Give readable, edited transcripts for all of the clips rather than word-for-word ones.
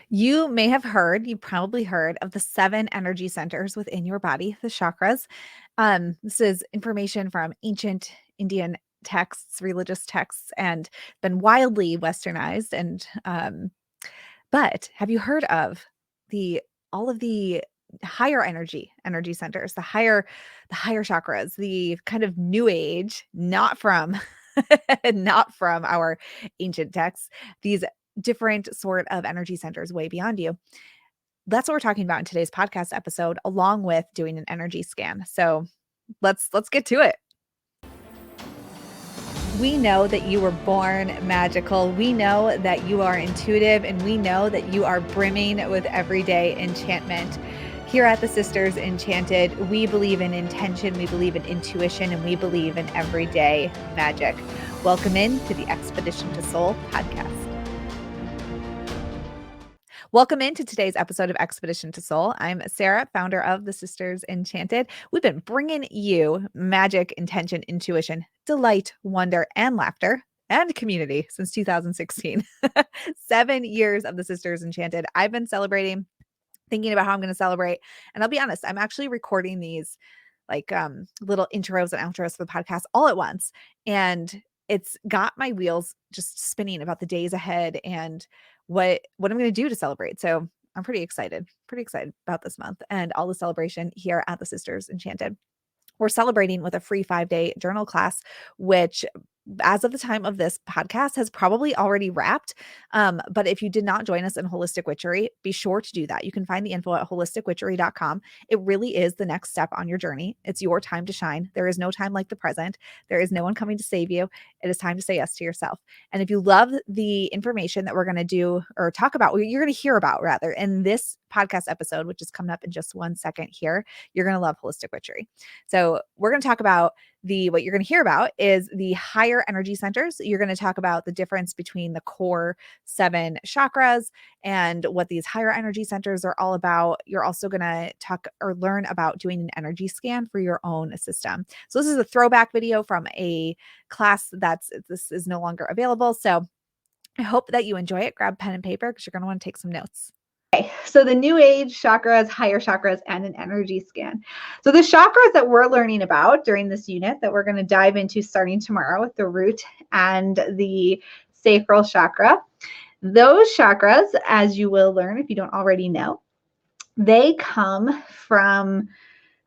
You may have heard, you probably heard of the 7 energy centers within your body, the chakras. This is information from ancient Indian texts, religious texts, and been wildly westernized. But have you heard of the all of the higher energy centers, the higher chakras, the kind of new age, not from not from our ancient texts, these different sort of energy centers way beyond you. That's what we're talking about in today's podcast episode, along with doing an energy scan. So let's get to it. We know that you were born magical. We know that you are intuitive, and we know that you are brimming with everyday enchantment. Here at the Sisters Enchanted, we believe in intention, we believe in intuition, and we believe in everyday magic. Welcome in to the Expedition to Soul podcast. Welcome into today's episode of Expedition to Soul. I'm Sarah, founder of the Sisters Enchanted. We've been bringing you magic, intention, intuition, delight, wonder, and laughter and community since 2016. 7 years of the Sisters Enchanted. I've been celebrating, thinking about how I'm going to celebrate. And I'll be honest, I'm actually recording these like little intros and outros for the podcast all at once. And it's got my wheels just spinning about the days ahead and what I'm going to do to celebrate. So I'm pretty excited about this month and all the celebration here at the Sisters Enchanted. We're celebrating with a free 5-day journal class, which as of the time of this podcast has probably already wrapped. But if you did not join us in Holistic Witchery, be sure to do that. You can find the info at holisticwitchery.com. It really is the next step on your journey. It's your time to shine. There is no time like the present. There is no one coming to save you. It is time to say yes to yourself. And if you love the information that we're going to do or talk about, you're going to hear about rather in this podcast episode, which is coming up in just 1 second here, you're going to love Holistic Witchery. So we're going to talk about what you're going to hear about is the higher energy centers. You're going to talk about the difference between the core 7 chakras and what these higher energy centers are all about. You're also going to talk or learn about doing an energy scan for your own system. So this is a throwback video from a class this is no longer available. So I hope that you enjoy it. Grab pen and paper because you're going to want to take some notes. Okay, so the new age chakras, higher chakras, and an energy scan. So the chakras that we're learning about during this unit that we're going to dive into starting tomorrow with the root and the sacral chakra. Those chakras, as you will learn if you don't already know, they come from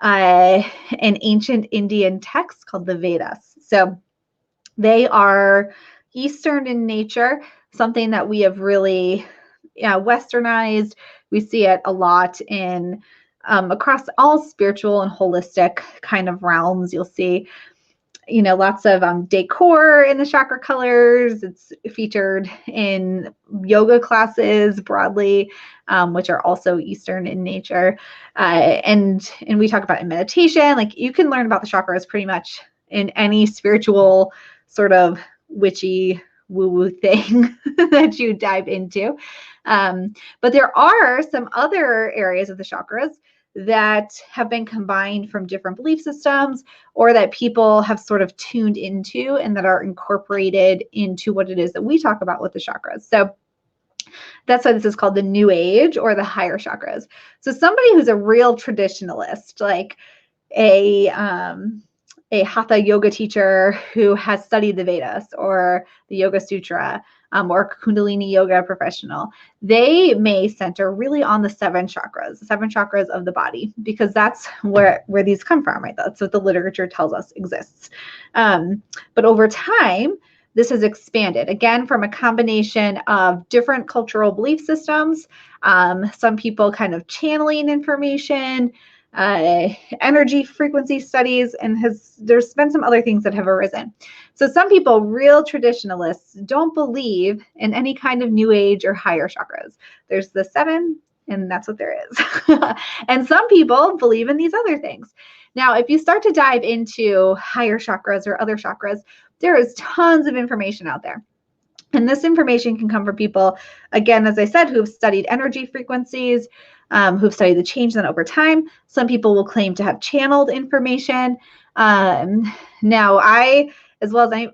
an ancient Indian text called the Vedas. So they are Eastern in nature, something that we have really westernized. We see it a lot in across all spiritual and holistic kind of realms. You'll see, lots of decor in the chakra colors. It's featured in yoga classes broadly, which are also Eastern in nature. And we talk about in meditation, like you can learn about the chakras pretty much in any spiritual sort of witchy woo-woo thing that you dive into. But there are some other areas of the chakras that have been combined from different belief systems or that people have sort of tuned into and that are incorporated into what it is that we talk about with the chakras. So that's why this is called the new age or the higher chakras. So somebody who's a real traditionalist, like a hatha yoga teacher who has studied the Vedas or the Yoga Sutra, or Kundalini yoga professional, they may center really on the 7 chakras, the 7 chakras of the body, because that's where these come from, right? That's what the literature tells us exists. But over time, this has expanded, again, from a combination of different cultural belief systems, some people kind of channeling information, energy frequency studies, and there's been some other things that have arisen. So some people, real traditionalists, don't believe in any kind of new age or higher chakras. There's the 7, and that's what there is. And some people believe in these other things. Now, if you start to dive into higher chakras or other chakras, there is tons of information out there. And this information can come from people, again, as I said, who've studied energy frequencies, who've studied the change then over time. Some people will claim to have channeled information. Now, I as well as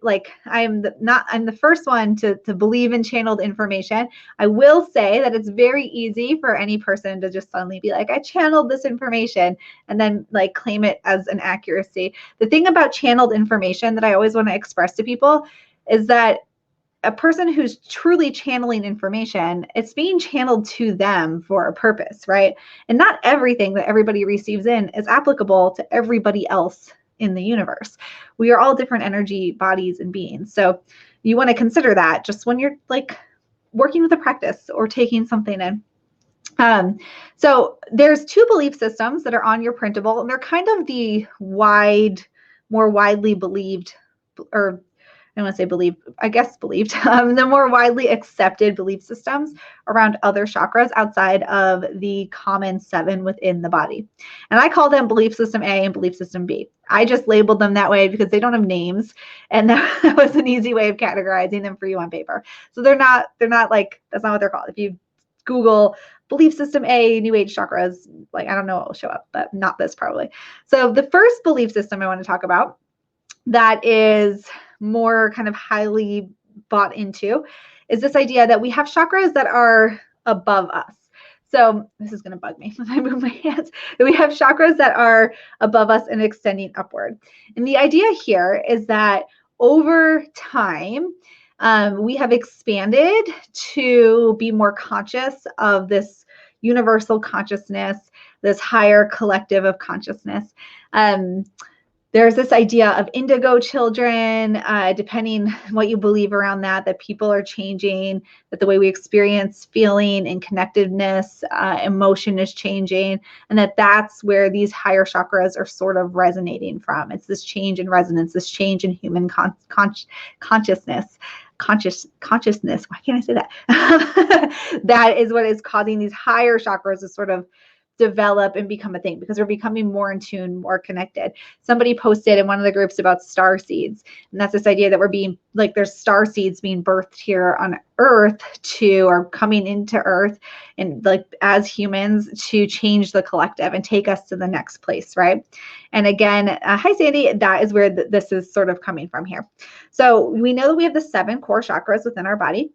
I'm the first one to believe in channeled information. I will say that it's very easy for any person to just suddenly be like, I channeled this information, and then like claim it as an accuracy. The thing about channeled information that I always want to express to people is that a person who's truly channeling information, it's being channeled to them for a purpose, right? And not everything that everybody receives in is applicable to everybody else in the universe. We are all different energy bodies and beings. So you want to consider that just when you're like working with a practice or taking something in. So there's two belief systems that are on your printable, and they're kind of the more widely believed, or I don't want to say believed, I guess believed, the more widely accepted belief systems around other chakras outside of the common 7 within the body. And I call them belief system A and belief system B. I just labeled them that way because they don't have names, and that was an easy way of categorizing them for you on paper. So they're not like, that's not what they're called. If you Google belief system A, New Age chakras, like I don't know what will show up, but not this probably. So the first belief system I want to talk about that is more kind of highly bought into is this idea that we have chakras that are above us. So this is going to bug me when I move my hands. We have chakras that are above us and extending upward. And the idea here is that over time, we have expanded to be more conscious of this universal consciousness, this higher collective of consciousness. There's this idea of indigo children, depending what you believe around that people are changing, that the way we experience feeling and connectedness, emotion is changing, and that's where these higher chakras are sort of resonating from. It's this change in resonance, this change in human consciousness. Consciousness. Why can't I say that? That is what is causing these higher chakras to sort of develop and become a thing, because we're becoming more in tune, more connected. Somebody posted in one of the groups about star seeds, and that's this idea that we're being like, there's star seeds being birthed here on Earth or coming into Earth, and like as humans to change the collective and take us to the next place, right? And again, hi Sandy, that is where this is sort of coming from here. So we know that we have the 7 core chakras within our body.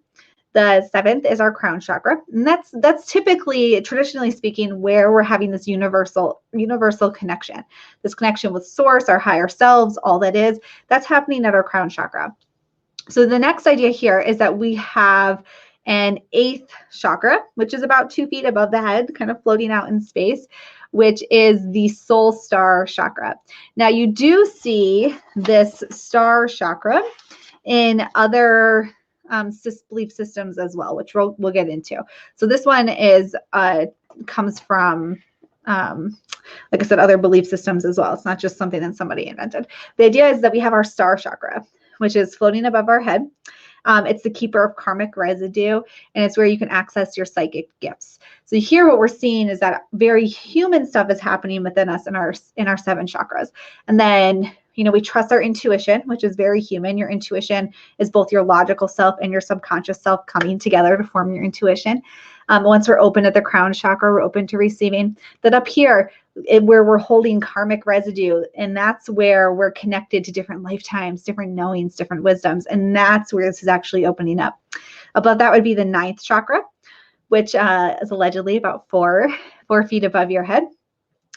The 7th is our crown chakra, and that's typically, traditionally speaking, where we're having this universal connection, this connection with source, our higher selves, all that is, that's happening at our crown chakra. So the next idea here is that we have an 8th chakra, which is about 2 feet above the head, kind of floating out in space, which is the soul star chakra. Now you do see this star chakra in other belief systems as well, which we'll get into. So this one comes from, like I said, other belief systems as well. It's not just something that somebody invented. The idea is that we have our star chakra, which is floating above our head. It's the keeper of karmic residue, and it's where you can access your psychic gifts. So here what we're seeing is that very human stuff is happening within us in our 7 chakras. And then we trust our intuition, which is very human. Your intuition is both your logical self and your subconscious self coming together to form your intuition. Once we're open at the crown chakra, we're open to receiving. That up here, where we're holding karmic residue, and that's where we're connected to different lifetimes, different knowings, different wisdoms, and that's where this is actually opening up. Above that would be the 9th chakra, which is allegedly about 4 feet above your head.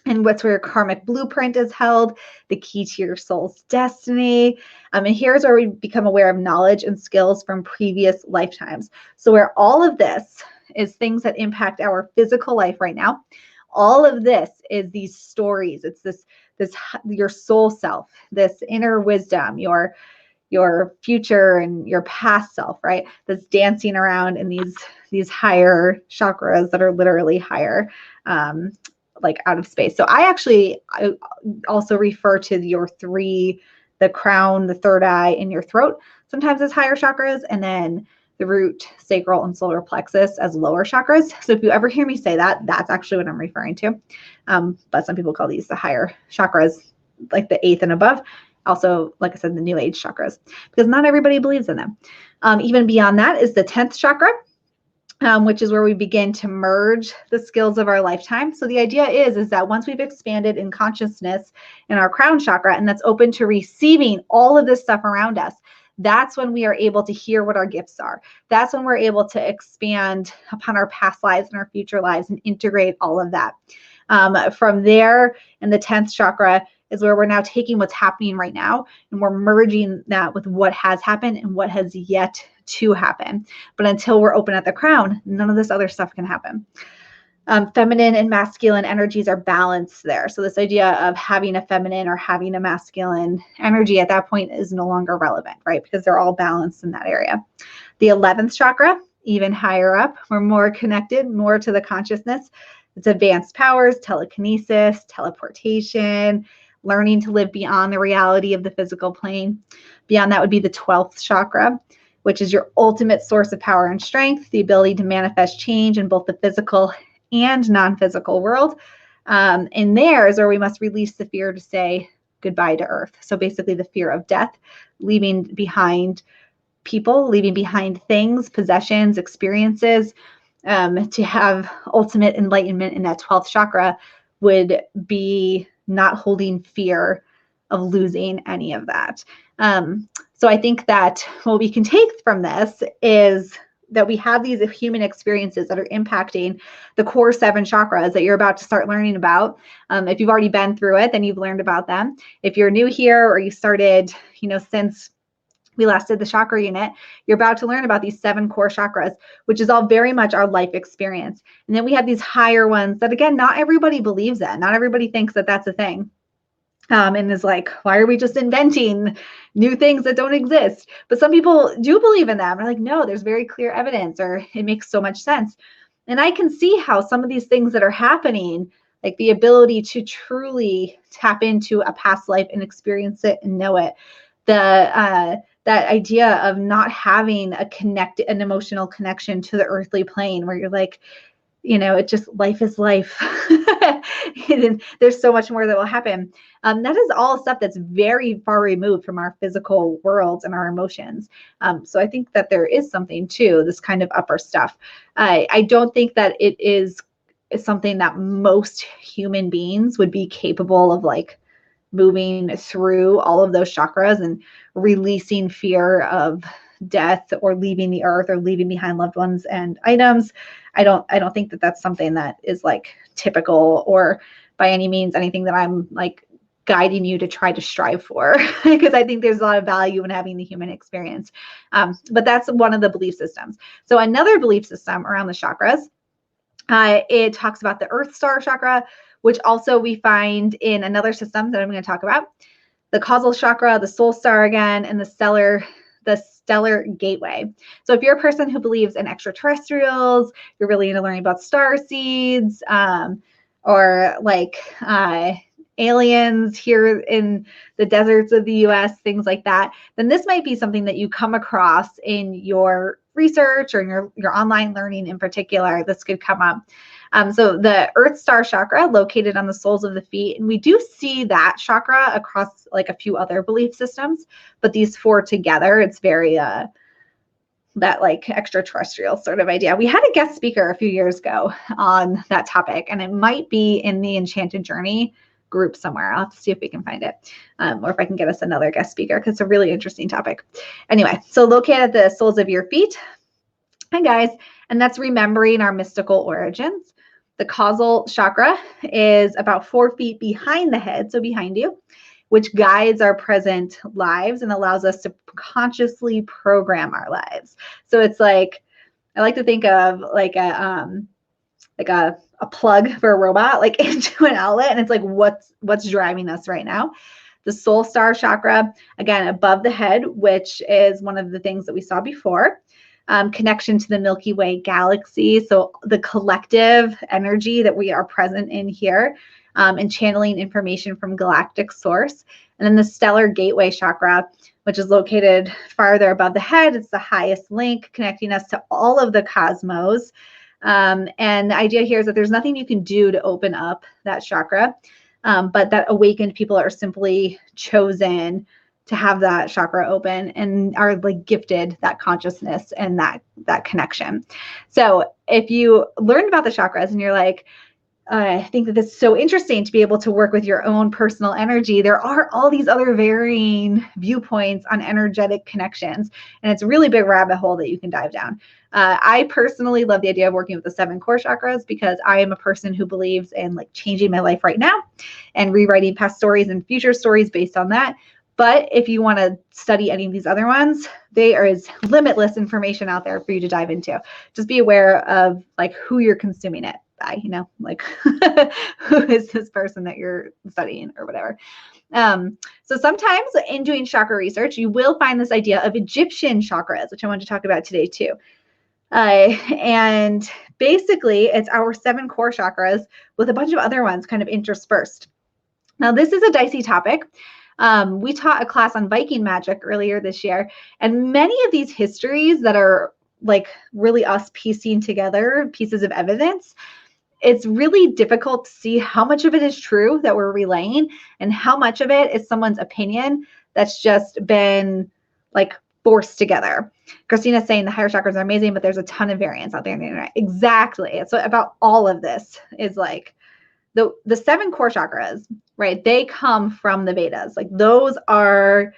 And what's where your karmic blueprint is held, the key to your soul's destiny. And here's where we become aware of knowledge and skills from previous lifetimes. So where all of this is things that impact our physical life right now. All of this is these stories. It's this your soul self, this inner wisdom, your future and your past self, right? That's dancing around in these higher chakras that are literally higher, like out of space. So I also refer to your 3, the crown, the third eye, and your throat sometimes as higher chakras, and then the root, sacral, and solar plexus as lower chakras. So if you ever hear me say that, that's actually what I'm referring to. But some people call these the higher chakras, like the 8th and above. Also, like I said, the New Age chakras, because not everybody believes in them. Even beyond that is the 10th chakra, which is where we begin to merge the skills of our lifetime. So the idea is that once we've expanded in consciousness in our crown chakra, and that's open to receiving all of this stuff around us, that's when we are able to hear what our gifts are. That's when we're able to expand upon our past lives and our future lives and integrate all of that. From there, in the 10th chakra, is where we're now taking what's happening right now and we're merging that with what has happened and what has yet to happen. But until we're open at the crown, none of this other stuff can happen. Feminine and masculine energies are balanced there. So this idea of having a feminine or having a masculine energy at that point is no longer relevant, right? Because they're all balanced in that area. The 11th chakra, even higher up, we're more connected, more to the consciousness. It's advanced powers, telekinesis, teleportation, learning to live beyond the reality of the physical plane. Beyond that would be the 12th chakra, which is your ultimate source of power and strength, the ability to manifest change in both the physical and non-physical world. And there is where we must release the fear to say goodbye to earth. So basically the fear of death, leaving behind people, leaving behind things, possessions, experiences. To have ultimate enlightenment in that 12th chakra would be not holding fear of losing any of that. So I think that what we can take from this is that we have these human experiences that are impacting the core 7 chakras that you're about to start learning about. If you've already been through it, then you've learned about them. If you're new here or you started, since we last did the chakra unit, you're about to learn about these 7 core chakras, which is all very much our life experience. And then we have these higher ones that, again, not everybody believes in. Not everybody thinks that that's a thing. And is like, why are we just inventing new things that don't exist? But some people do believe in them. They're like, no, there's very clear evidence, or it makes so much sense. And I can see how some of these things that are happening, like the ability to truly tap into a past life and experience it and know it, that idea of not having an emotional connection to the earthly plane, where you're like, it just, life is life. There's so much more that will happen. That is all stuff that's very far removed from our physical worlds and our emotions. So I think that there is something to this kind of upper stuff. I don't think that it is something that most human beings would be capable of, like, moving through all of those chakras and releasing fear of death or leaving the earth or leaving behind loved ones and items. I don't think that that's something that is, like, typical or by any means anything that I'm, like, guiding you to try to strive for, because I think there's a lot of value in having the human experience. But that's one of the belief systems. So another belief system around the chakras, it talks about the Earth Star chakra, which also we find in another system that I'm going to talk about, the causal chakra, the soul star again, and the stellar gateway. So if you're a person who believes in extraterrestrials, you're really into learning about star seeds, or like aliens here in the deserts of the US, things like that, then this might be something that you come across in your research or in your online learning in particular. This could come up. So the Earth Star chakra, located on the soles of the feet, and we do see that chakra across, like, a few other belief systems, but these 4 together, it's very that, like, extraterrestrial sort of idea. We had a guest speaker a few years ago on that topic, and it might be in the Enchanted Journey group somewhere. I'll have to see if we can find it, or if I can get us another guest speaker, because it's a really interesting topic. Anyway, so located at the soles of your feet. Hi guys, and that's remembering our mystical origins. The causal chakra is about 4 feet behind the head, so behind you, which guides our present lives and allows us to consciously program our lives. So it's like, I like to think of like a plug for a robot, like into an outlet, and it's like what's driving us right now. The soul star chakra, again, above the head, which is one of the things that we saw before. Connection to the Milky Way galaxy, so the collective energy that we are present in here, and channeling information from galactic source. And then the stellar gateway chakra, which is located farther above the head. It's the highest link connecting us to all of the cosmos. And the idea here is that there's nothing you can do to open up that chakra, but that awakened people are simply chosen to have that chakra open and are like gifted that consciousness and that connection. So if you learned about the chakras and you're like, I think that this is so interesting to be able to work with your own personal energy. There are all these other varying viewpoints on energetic connections, and it's a really big rabbit hole that you can dive down. I personally love the idea of working with the 7 core chakras because I am a person who believes in like changing my life right now and rewriting past stories and future stories based on that. But if you want to study any of these other ones, there is limitless information out there for you to dive into. Just be aware of like who you're consuming it by, like who is this person that you're studying or whatever. So sometimes in doing chakra research, you will find this idea of Egyptian chakras, which I want to talk about today too. And basically it's our 7 core chakras with a bunch of other ones kind of interspersed. Now, this is a dicey topic. We taught a class on Viking magic earlier this year, and many of these histories that are like really us piecing together pieces of evidence, it's really difficult to see how much of it is true that we're relaying and how much of it is someone's opinion that's just been like forced together. Christina's saying the higher chakras are amazing, but there's a ton of variance out there on the internet. Exactly. So about all of this is like the 7 core chakras, right? They come from the Vedas. Like those are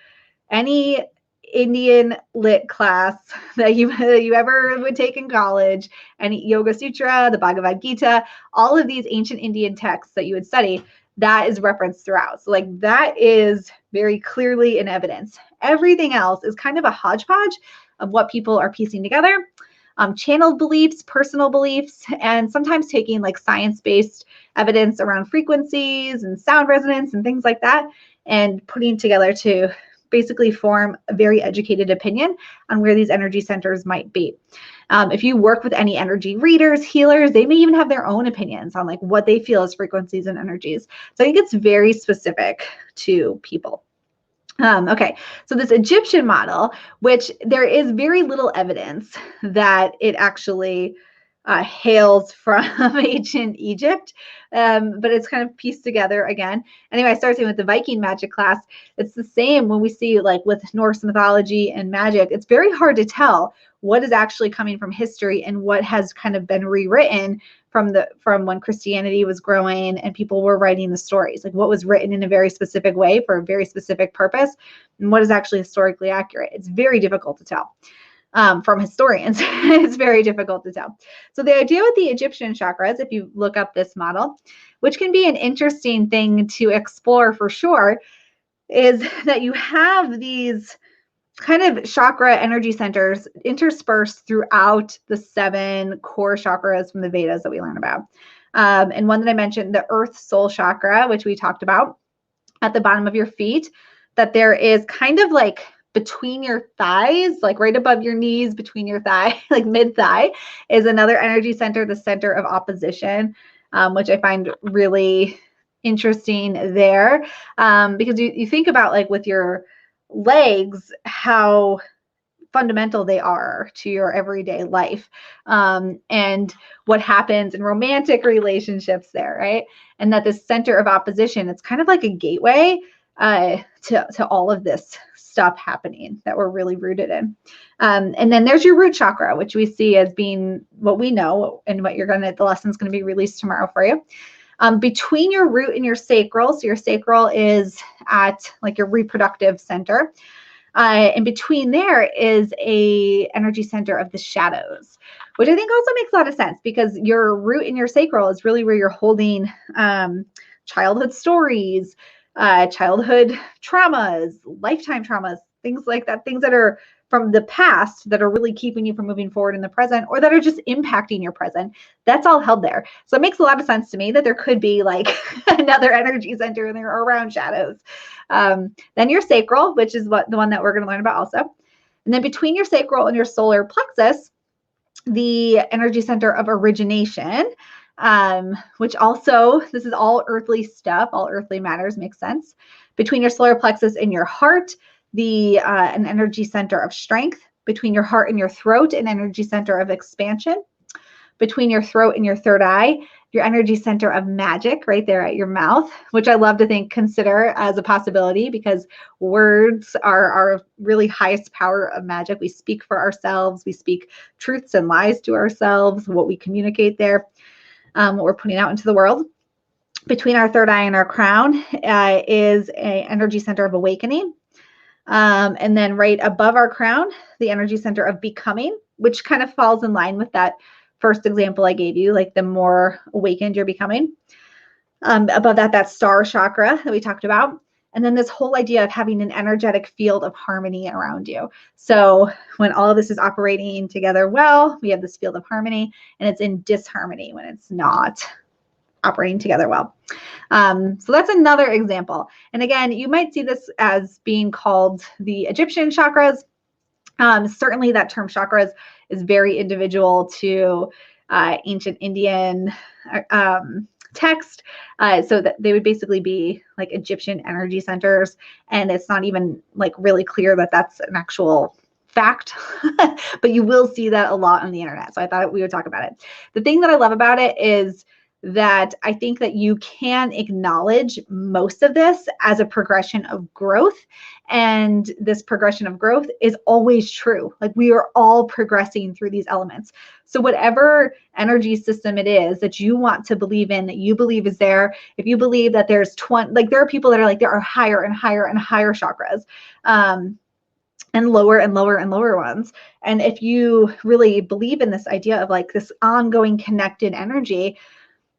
any Indian lit class that you ever would take in college, any Yoga Sutra, the Bhagavad Gita, all of these ancient Indian texts that you would study, that is referenced throughout. So like that is very clearly in evidence. Everything else is kind of a hodgepodge of what people are piecing together. Channeled beliefs, personal beliefs, and sometimes taking like science-based evidence around frequencies and sound resonance and things like that, and putting together to basically form a very educated opinion on where these energy centers might be. If you work with any energy readers, healers, they may even have their own opinions on like what they feel as frequencies and energies. So I think it's very specific to people. Okay, so this Egyptian model, which there is very little evidence that it actually hails from ancient Egypt, but it's kind of pieced together again. Anyway, I started with the Viking magic class. It's the same when we see like with Norse mythology and magic. It's very hard to tell what is actually coming from history and what has kind of been rewritten from when Christianity was growing and people were writing the stories, like what was written in a very specific way for a very specific purpose and what is actually historically accurate. It's very difficult to tell. From historians, it's very difficult to tell. So the idea with the Egyptian chakras, if you look up this model, which can be an interesting thing to explore for sure, is that you have these kind of chakra energy centers interspersed throughout the 7 core chakras from the Vedas that we learn about. And one that I mentioned, the earth soul chakra, which we talked about at the bottom of your feet, that there is kind of like between your thighs, like right above your knees, between your thigh, like mid-thigh, is another energy center, the center of opposition, which I find really interesting there. Because you think about like with your legs, how fundamental they are to your everyday life, and what happens in romantic relationships there, right? And that this center of opposition, it's kind of like a gateway to all of this stuff happening that we're really rooted in. And then there's your root chakra, which we see as being what we know and what the lesson's going to be released tomorrow for you. Between your root and your sacral, so your sacral is at like your reproductive center. And between there is a energy center of the shadows, which I think also makes a lot of sense because your root and your sacral is really where you're holding childhood stories, childhood traumas, lifetime traumas, things like that, things that are from the past that are really keeping you from moving forward in the present or that are just impacting your present. That's all held there. So it makes a lot of sense to me that there could be like another energy center in there around shadows. Then your sacral, which is the one that we're going to learn about also. And then between your sacral and your solar plexus, the energy center of origination, which also, this is all earthly stuff, all earthly matters, makes sense. Between your solar plexus and your heart, an energy center of strength. Between your heart and your throat, an energy center of expansion. Between your throat and your third eye, your energy center of magic right there at your mouth, which I love to consider as a possibility, because words are our really highest power of magic. We speak for ourselves. We speak truths and lies to ourselves, what we communicate there, what we're putting out into the world. Between our third eye and our crown is an energy center of awakening. And then right above our crown, the energy center of becoming, which kind of falls in line with that first example I gave you, like the more awakened you're becoming. Above that, that star chakra that we talked about. And then this whole idea of having an energetic field of harmony around you. So when all of this is operating together well, we have this field of harmony, and it's in disharmony when it's not operating together well. So that's another example. And again, you might see this as being called the Egyptian chakras. Certainly that term chakras is very individual to ancient Indian text. So that they would basically be like Egyptian energy centers. And it's not even like really clear that that's an actual fact, but you will see that a lot on the internet. So I thought we would talk about it. The thing that I love about it is that I think that you can acknowledge most of this as a progression of growth. And this progression of growth is always true. Like we are all progressing through these elements. So whatever energy system it is that you want to believe in, that you believe is there, if you believe that there's 20, like there are people that are like, there are higher and higher and higher chakras. And lower and lower and lower ones. And if you really believe in this idea of like this ongoing connected energy,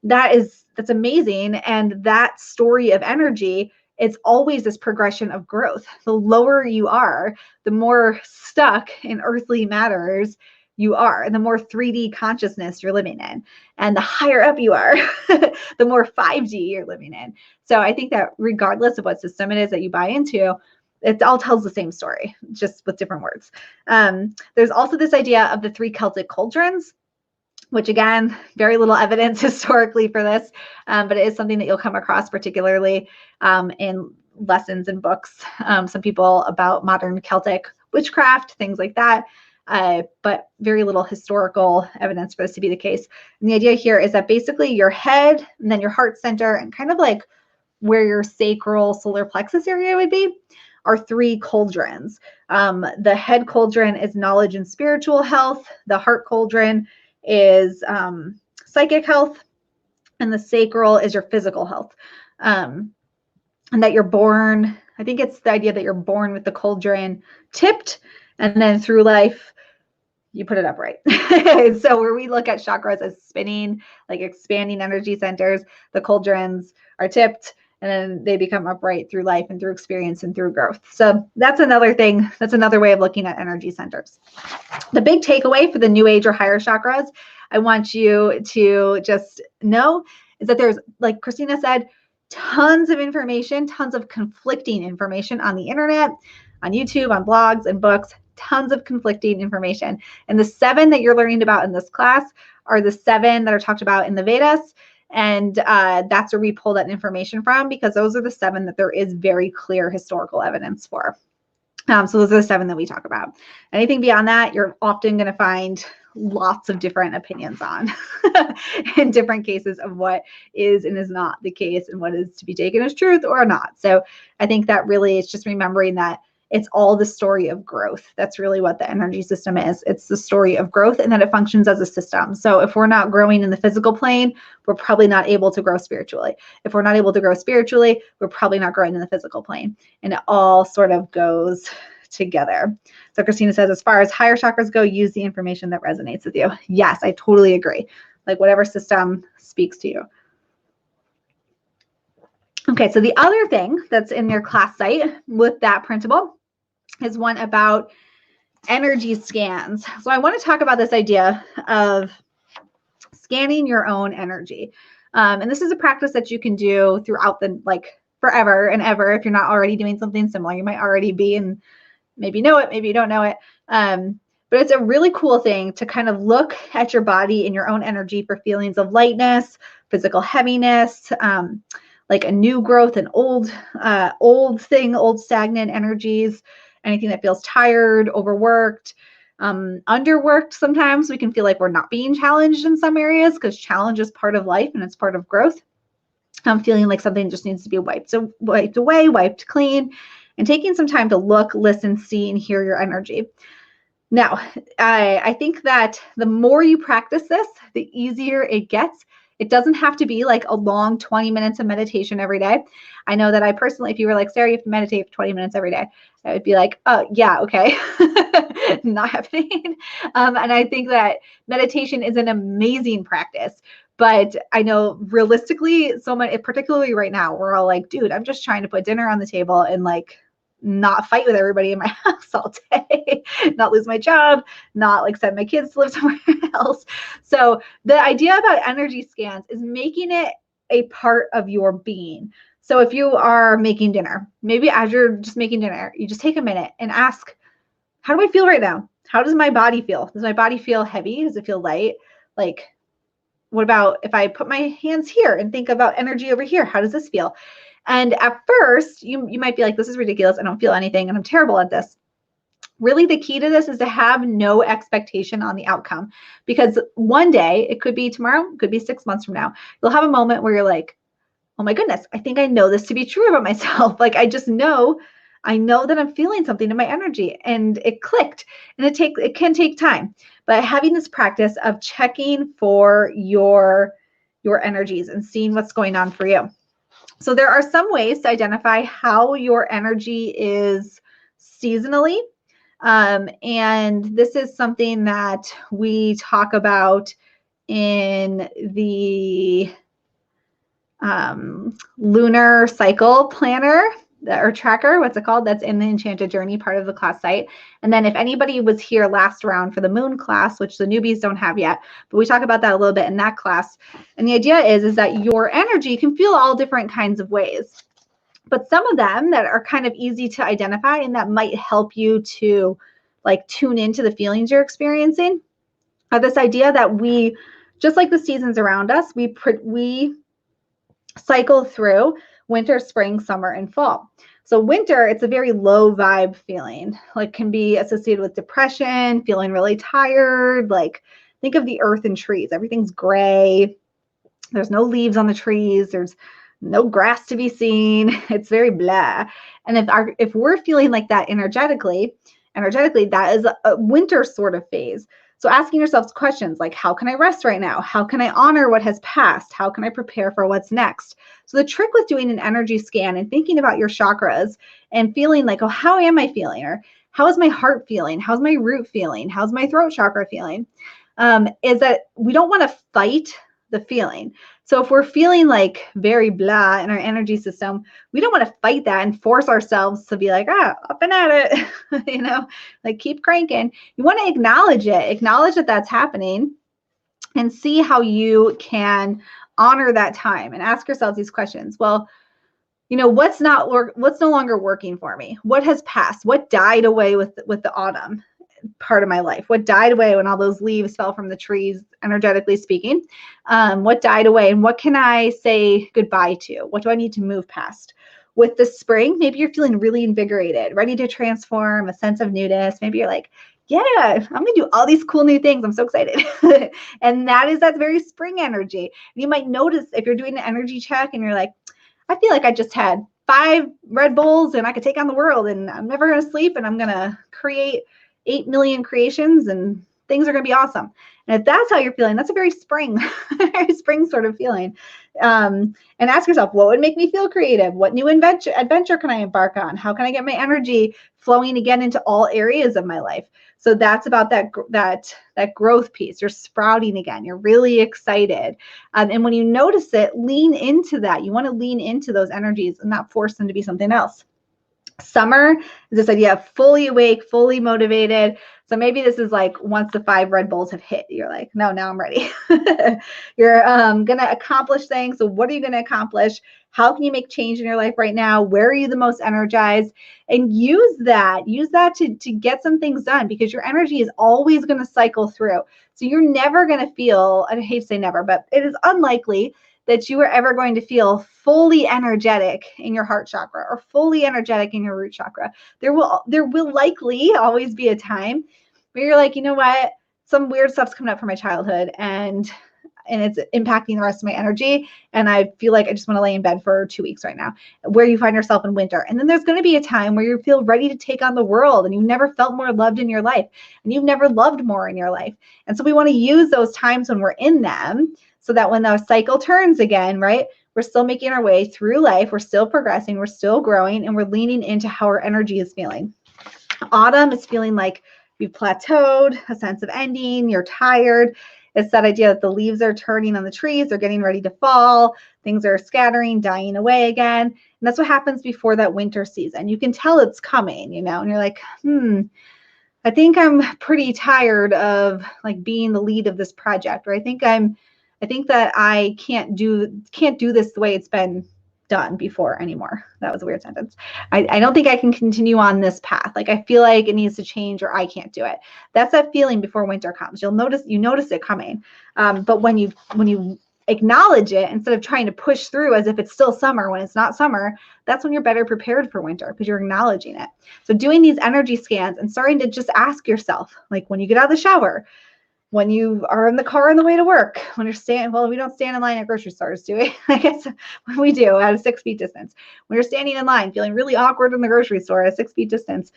that's amazing. And that story of energy, it's always this progression of growth. The lower you are, the more stuck in earthly matters you are, and the more 3D consciousness you're living in. And the higher up you are, the more 5D you're living in. So I think that regardless of what system it is that you buy into, it all tells the same story, just with different words. There's also this idea of the 3 Celtic cauldrons, which again, very little evidence historically for this, but it is something that you'll come across particularly in lessons and books, some people about modern Celtic witchcraft, things like that, but very little historical evidence for this to be the case. And the idea here is that basically your head and then your heart center and kind of like where your sacral solar plexus area would be are 3 cauldrons. The head cauldron is knowledge and spiritual health. The heart cauldron is psychic health, and the sacral is your physical health. And that you're born, I think it's the idea that you're born with the cauldron tipped, and then through life, you put it upright. So where we look at chakras as spinning, like expanding energy centers, the cauldrons are tipped, and then they become upright through life and through experience and through growth. So that's another thing. That's another way of looking at energy centers. The big takeaway for the new age or higher chakras, I want you to just know is that there's, like Christina said, tons of information, tons of conflicting information on the internet, on YouTube, on blogs and books, tons of conflicting information. And the 7 that you're learning about in this class are the 7 that are talked about in the Vedas. And that's where we pull that information from, because those are the 7 that there is very clear historical evidence for. So those are the 7 that we talk about. Anything beyond that, you're often going to find lots of different opinions on in different cases of what is and is not the case and what is to be taken as truth or not. So I think that really is just remembering that it's all the story of growth. That's really what the energy system is. It's the story of growth, and that it functions as a system. So if we're not growing in the physical plane, we're probably not able to grow spiritually. If we're not able to grow spiritually, we're probably not growing in the physical plane. And it all sort of goes together. So Christina says, as far as higher chakras go, use the information that resonates with you. Yes, I totally agree. Like whatever system speaks to you. Okay, so the other thing that's in your class site with that principle is one about energy scans. So I want to talk about this idea of scanning your own energy. And this is a practice that you can do throughout the, like forever and ever. If you're not already doing something similar, you might already be, and maybe know it, maybe you don't know it. But it's a really cool thing to kind of look at your body and your own energy for feelings of lightness, physical heaviness, like a new growth and old stagnant energies, anything that feels tired, overworked, underworked sometimes. We can feel like we're not being challenged in some areas because challenge is part of life and it's part of growth. Feeling like something just needs to be wiped away, wiped clean, and taking some time to look, listen, see, and hear your energy. Now, I think that the more you practice this, the easier it gets. It doesn't have to be like a long 20 minutes of meditation every day. I know that I personally, if you were like, Sarah, you have to meditate for 20 minutes every day, I would be like, oh, yeah, okay. Not happening. And I think that meditation is an amazing practice. But I know realistically, particularly right now, we're all like, dude, I'm just trying to put dinner on the table and like not fight with everybody in my house all day, not lose my job, not like send my kids to live somewhere else. So the idea about energy scans is making it a part of your being. So if you are making dinner, maybe as you're just making dinner, you just take a minute and ask, how do I feel right now? How does my body feel? Does my body feel heavy? Does it feel light? Like, what about if I put my hands here and think about energy over here? How does this feel? And at first, you might be like, this is ridiculous. I don't feel anything and I'm terrible at this. Really, the key to this is to have no expectation on the outcome, because one day, it could be tomorrow, it could be 6 months from now, you'll have a moment where you're like, oh my goodness, I think I know this to be true about myself. Like, I know that I'm feeling something in my energy and it clicked. And it can take time, but having this practice of checking for your energies and seeing what's going on for you. So there are some ways to identify how your energy is seasonally. And this is something that we talk about in the lunar cycle planner or tracker, what's it called? That's in the Enchanted Journey part of the class site. And then if anybody was here last round for the moon class, which the newbies don't have yet, but we talk about that a little bit in that class. And the idea is that your energy can feel all different kinds of ways. But some of them that are kind of easy to identify and that might help you to like tune into the feelings you're experiencing are this idea that we, just like the seasons around us, we cycle through winter, spring, summer, and fall. So winter, it's a very low vibe feeling, like can be associated with depression, feeling really tired. Like think of the earth and trees. Everything's gray. There's no leaves on the trees. There's no grass to be seen. It's very blah. And if we're feeling like that energetically, that is a winter sort of phase. So asking yourselves questions like, how can I rest right now? How can I honor what has passed? How can I prepare for what's next? So the trick with doing an energy scan and thinking about your chakras and feeling like, oh, how am I feeling? Or how is my heart feeling? How's my root feeling? How's my throat chakra feeling? Is that we don't want to fight the feeling. So if we're feeling like very blah in our energy system, we don't want to fight that and force ourselves to be like, up and at it, like keep cranking. You want to acknowledge that that's happening and see how you can honor that time and ask yourselves these questions. Well, what's no longer working for me? What has passed? What died away with the autumn part of my life? What died away when all those leaves fell from the trees, energetically speaking? What died away, and what can I say goodbye to? What do I need to move past? With the spring, maybe you're feeling really invigorated, ready to transform, a sense of newness. Maybe you're like, yeah, I'm gonna do all these cool new things. I'm so excited. And that's very spring energy. You might notice if you're doing an energy check and you're like, I feel like I just had 5 Red Bulls and I could take on the world and I'm never gonna sleep and I'm gonna create 8 million creations and things are going to be awesome. And if that's how you're feeling, that's a very spring sort of feeling. And ask yourself, what would make me feel creative? What new adventure can I embark on? How can I get my energy flowing again into all areas of my life? So that's about that growth piece. You're sprouting again. You're really excited. And when you notice it, lean into that. You want to lean into those energies and not force them to be something else. Summer is this idea of fully awake, fully motivated. So maybe this is like once the 5 Red Bulls have hit, you're like, no, now I'm ready. You're going to accomplish things. So what are you going to accomplish? How can you make change in your life right now? Where are you the most energized? And use that to get some things done, because your energy is always going to cycle through. So you're never going to feel, I hate to say never, but it is unlikely that you are ever going to feel fully energetic in your heart chakra or fully energetic in your root chakra. There will likely always be a time where you're like, you know what, some weird stuff's coming up from my childhood, and it's impacting the rest of my energy, and I feel like I just want to lay in bed for 2 weeks right now, where you find yourself in winter. And then there's going to be a time where you feel ready to take on the world, and you've never felt more loved in your life, and you've never loved more in your life. And so we want to use those times when we're in them, so that when the cycle turns again, right, we're still making our way through life, we're still progressing, we're still growing, and we're leaning into how our energy is feeling. Autumn is feeling like you've plateaued, a sense of ending, you're tired. It's that idea that the leaves are turning on the trees, they're getting ready to fall, things are scattering, dying away again. And that's what happens before that winter season. You can tell it's coming, you know, and you're like, I think I'm pretty tired of like being the lead of this project, or I think that I can't do this the way it's been done before anymore. That was a weird sentence. I don't think I can continue on this path. Like, I feel like it needs to change, or I can't do it. That's that feeling before winter comes. You notice it coming. But when you acknowledge it, instead of trying to push through as if it's still summer when it's not summer, that's when you're better prepared for winter, because you're acknowledging it. So doing these energy scans and starting to just ask yourself, like when you get out of the shower, when you are in the car on the way to work, when you're standing, well, we don't stand in line at grocery stores, do we? I guess we do at a 6 feet distance. When you're standing in line, feeling really awkward in the grocery store at a 6 feet distance,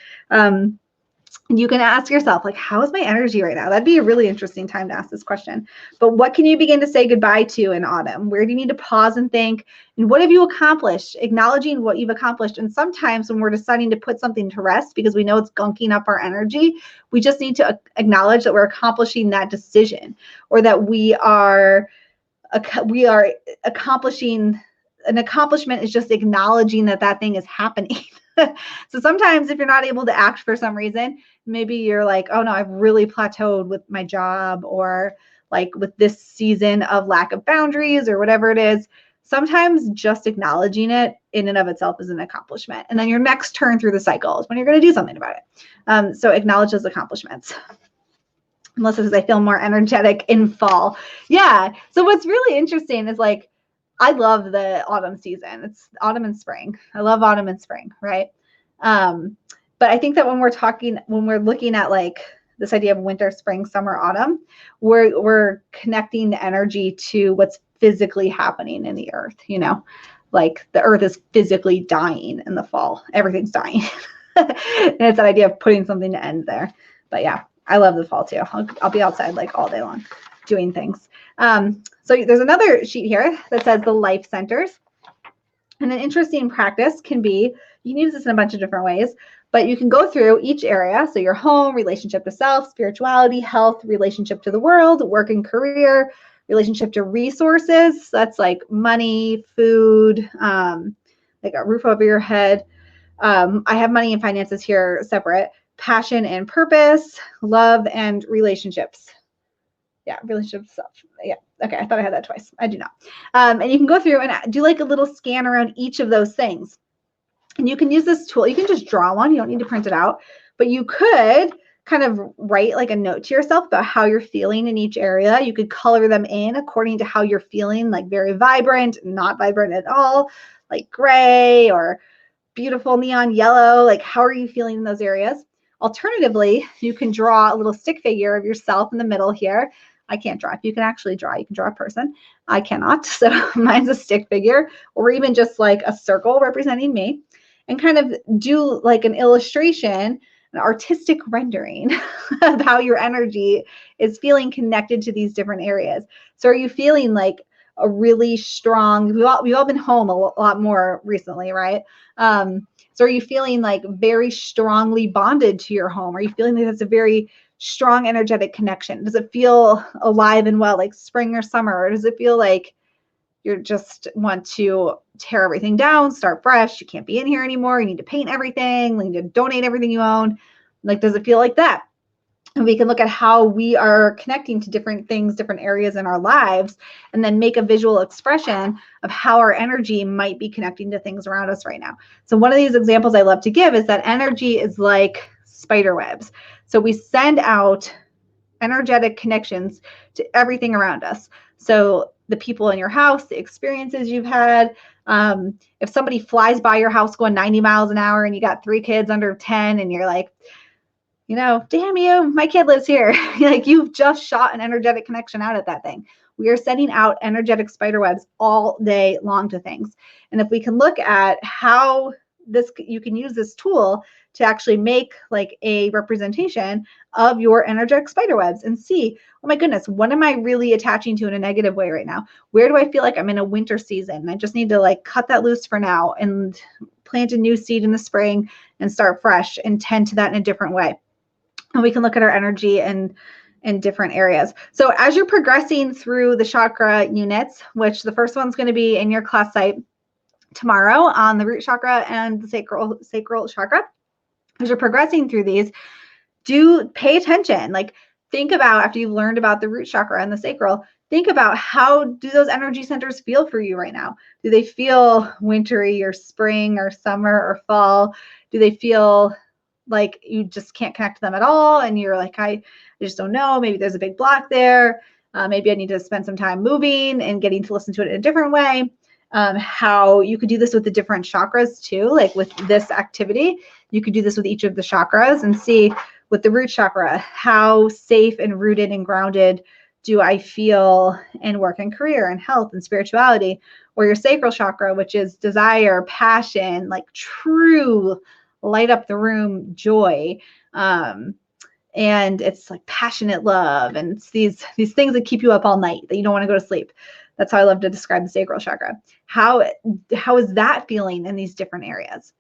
you can ask yourself, like, how is my energy right now? That'd be a really interesting time to ask this question. But what can you begin to say goodbye to in autumn? Where do you need to pause and think? And what have you accomplished? Acknowledging what you've accomplished. And sometimes when we're deciding to put something to rest because we know it's gunking up our energy, we just need to acknowledge that we're accomplishing that decision, or that we are accomplishing. An accomplishment is just acknowledging that that thing is happening. So sometimes if you're not able to act for some reason, maybe you're like, oh no, I've really plateaued with my job, or like with this season of lack of boundaries, or whatever it is. Sometimes just acknowledging it in and of itself is an accomplishment. And then your next turn through the cycle is when you're going to do something about it. So acknowledge those accomplishments. Melissa says, I feel more energetic in fall. Yeah. So what's really interesting is, like, I love the autumn season. It's autumn and spring. I love autumn and spring, right? But I think that when we're looking at like this idea of winter, spring, summer, autumn, we're connecting the energy to what's physically happening in the earth, you know, like the earth is physically dying in the fall. Everything's dying. And it's that idea of putting something to end there. But yeah, I love the fall too. I'll be outside like all day long doing things. So there's another sheet here that says the life centers. And an interesting practice can be, you can use this in a bunch of different ways, but you can go through each area. So your home, relationship to self, spirituality, health, relationship to the world, work and career, relationship to resources. That's like money, food, like a roof over your head. I have money and finances here separate. Passion and purpose, love and relationships. Yeah, relationships. Yeah. Okay. I thought I had that twice. I do not. And you can go through and do like a little scan around each of those things. And you can use this tool. You can just draw one. You don't need to print it out. But you could kind of write like a note to yourself about how you're feeling in each area. You could color them in according to how you're feeling, like very vibrant, not vibrant at all, like gray or beautiful neon yellow. Like, how are you feeling in those areas? Alternatively, you can draw a little stick figure of yourself in the middle here. I can't draw. If you can actually draw, you can draw a person. I cannot. So mine's a stick figure, or even just like a circle representing me, and kind of do like an illustration, an artistic rendering of how your energy is feeling connected to these different areas. So are you feeling like a really strong, we've all been home a lot more recently, right? So are you feeling like very strongly bonded to your home? Are you feeling like that's a very strong energetic connection? Does it feel alive and well, like spring or summer? Or does it feel like you just want to tear everything down, start fresh? You can't be in here anymore. You need to paint everything. You need to donate everything you own. Like, does it feel like that? And we can look at how we are connecting to different things, different areas in our lives, and then make a visual expression of how our energy might be connecting to things around us right now. So one of these examples I love to give is that energy is like spider webs. So we send out energetic connections to everything around us. So the people in your house, the experiences you've had, if somebody flies by your house going 90 miles an hour and you got 3 kids under 10 and you're like, damn you, my kid lives here. Like you've just shot an energetic connection out at that thing. We are sending out energetic spider webs all day long to things. And if we can look at how you can use this tool to actually make like a representation of your energetic spider webs and see, oh my goodness, what am I really attaching to in a negative way right now? Where do I feel like I'm in a winter season? I just need to like cut that loose for now and plant a new seed in the spring and start fresh and tend to that in a different way. And we can look at our energy in different areas. So as you're progressing through the chakra units, which the first one's going to be in your class site tomorrow on the root chakra and the sacral chakra, as you're progressing through these, do pay attention. Like think about, after you've learned about the root chakra and the sacral, think about how do those energy centers feel for you right now? Do they feel wintry or spring or summer or fall? Do they feel like you just can't connect to them at all? And you're like, I just don't know. Maybe there's a big block there. Maybe I need to spend some time moving and getting to listen to it in a different way. How you could do this with the different chakras too, like with this activity, you could do this with each of the chakras and see with the root chakra, how safe and rooted and grounded do I feel in work and career and health and spirituality? Or your sacral chakra, which is desire, passion, like true light up the room joy. And it's like passionate love. And it's these things that keep you up all night that you don't want to go to sleep. That's how I love to describe the sacral chakra. How is that feeling in these different areas?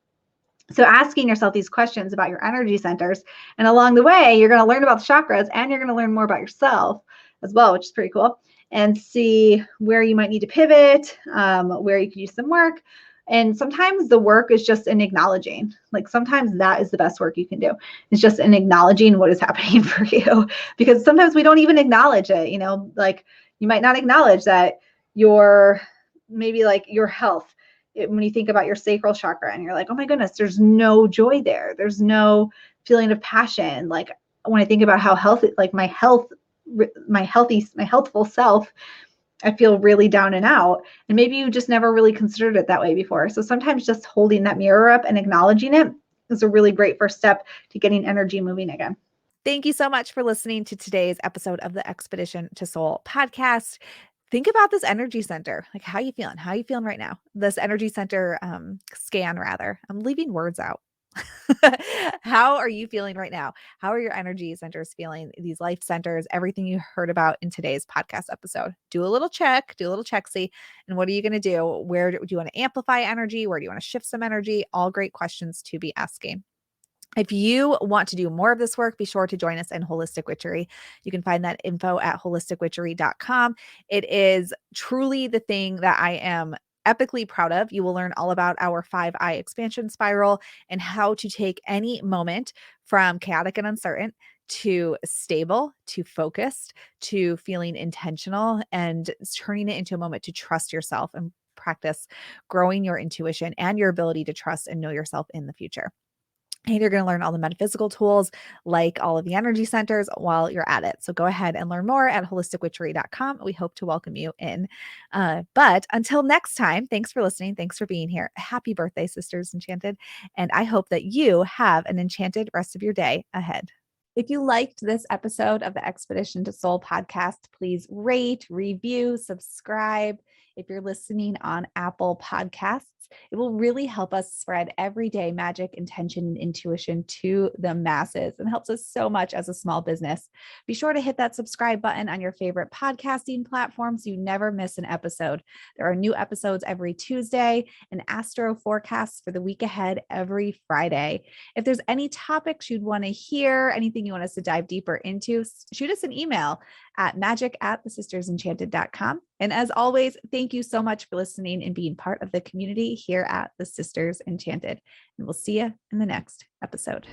So asking yourself these questions about your energy centers, and along the way, you're going to learn about the chakras and you're going to learn more about yourself as well, which is pretty cool, and see where you might need to pivot, where you could use some work. And sometimes the work is just an acknowledging. Like sometimes that is the best work you can do. It's just an acknowledging what is happening for you, because sometimes we don't even acknowledge it. Like you might not acknowledge that maybe like your health, when you think about your sacral chakra and you're like, oh my goodness, there's no joy there. There's no feeling of passion. Like when I think about how healthy, like my healthful self, I feel really down and out. And maybe you just never really considered it that way before. So sometimes just holding that mirror up and acknowledging it is a really great first step to getting energy moving again. Thank you so much for listening to today's episode of the Expedition to Soul podcast. Think about this energy center. Like, how you feeling? How you feeling right now? This energy center scan, rather. I'm leaving words out. How are you feeling right now? How are your energy centers feeling? These life centers, everything you heard about in today's podcast episode. Do a little check-see. And what are you going to do? Where do you want to amplify energy? Where do you want to shift some energy? All great questions to be asking. If you want to do more of this work, be sure to join us in Holistic Witchery. You can find that info at holisticwitchery.com. It is truly the thing that I am epically proud of. You will learn all about our 5-eye expansion spiral and how to take any moment from chaotic and uncertain to stable, to focused, to feeling intentional, and turning it into a moment to trust yourself and practice growing your intuition and your ability to trust and know yourself in the future. And you're going to learn all the metaphysical tools, like all of the energy centers, while you're at it. So go ahead and learn more at holisticwitchery.com. We hope to welcome you in. But until next time, thanks for listening. Thanks for being here. Happy birthday, Sisters Enchanted. And I hope that you have an enchanted rest of your day ahead. If you liked this episode of the Expedition to Soul podcast, please rate, review, subscribe. If you're listening on Apple Podcasts, it will really help us spread everyday magic, intention, and intuition to the masses, and helps us so much as a small business. Be sure to hit that subscribe button on your favorite podcasting platform so you never miss an episode. There are new episodes every Tuesday and astro forecasts for the week ahead every Friday. If there's any topics you'd want to hear, anything you want us to dive deeper into, shoot us an email at magic@thesistersenchanted.com. And as always, thank you so much for listening and being part of the community here at the Sisters Enchanted. And we'll see you in the next episode.